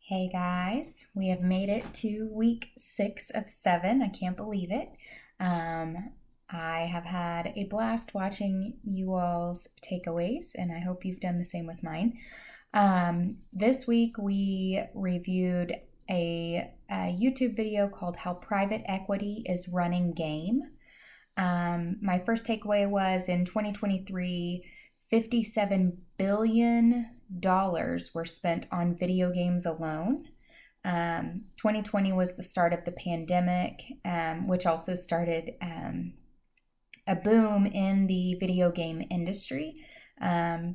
Hey guys, we have made it to week 6 of 7. I can't believe it. Um, I have had a blast watching you all's takeaways, and I hope you've done the same with mine. This week we reviewed a YouTube video called How Private Equity is Running Game. My first takeaway was in 2023, $57 billion were spent on video games alone. 2020 was the start of the pandemic, which also started a boom in the video game industry.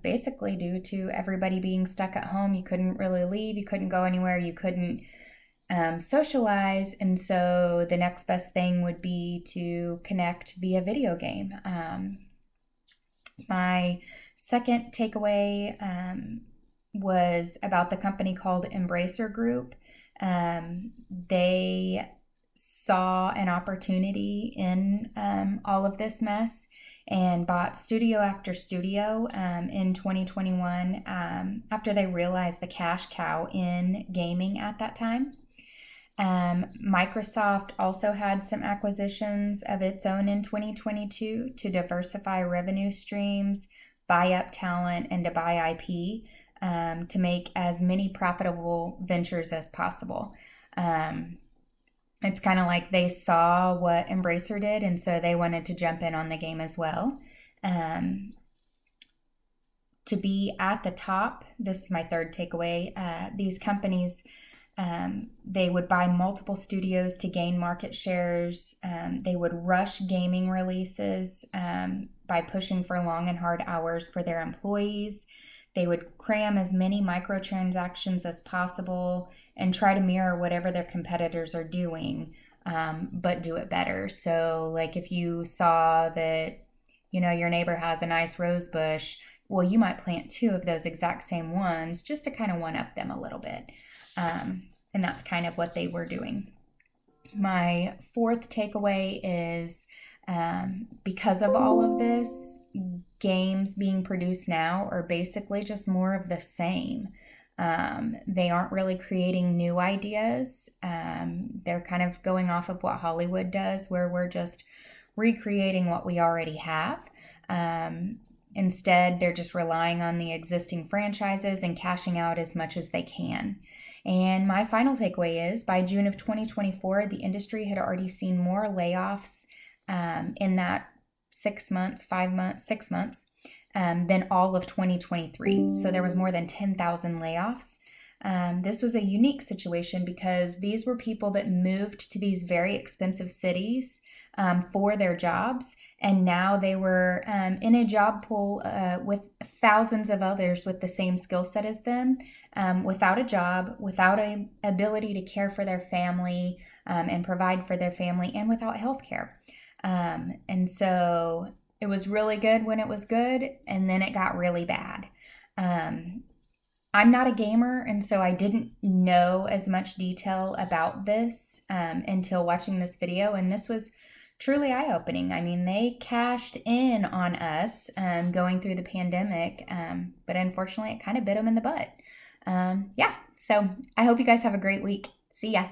Basically, due to everybody being stuck at home, you couldn't really leave, you couldn't go anywhere, you couldn't socialize, and so the next best thing would be to connect via video game. My second takeaway was about the company called Embracer Group. They saw an opportunity in all of this mess and bought studio after studio in 2021 after they realized the cash cow in gaming at that time. Microsoft also had some acquisitions of its own in 2022 to diversify revenue streams, buy up talent, and to buy IP to make as many profitable ventures as possible. It's kind of like they saw what Embracer did, and so they wanted to jump in on the game as well. To be at the top, this is my third takeaway, these companies, they would buy multiple studios to gain market shares. They would rush gaming releases by pushing for long and hard hours for their employees. They would cram as many microtransactions as possible and try to mirror whatever their competitors are doing, but do it better. So, like if you saw that, your neighbor has a nice rose bush, well, you might plant two of those exact same ones just to kind of one up them a little bit. And that's kind of what they were doing. My fourth takeaway is because of all of this, games being produced now are basically just more of the same. They aren't really creating new ideas. They're kind of going off of what Hollywood does, where we're just recreating what we already have. Instead, they're just relying on the existing franchises and cashing out as much as they can. And my final takeaway is by June of 2024, the industry had already seen more layoffs in that 6 months, 6 months than all of 2023. So there was more than 10,000 layoffs. This was a unique situation because these were people that moved to these very expensive cities for their jobs, and now they were in a job pool with thousands of others with the same skill set as them, without a job, without an ability to care for their family and provide for their family, and without health care. And so it was really good when it was good, and then it got really bad. I'm not a gamer, and so I didn't know as much detail about this until watching this video, and this was truly eye-opening. I mean, they cashed in on us going through the pandemic, but unfortunately, it kind of bit them in the butt. So I hope you guys have a great week. See ya.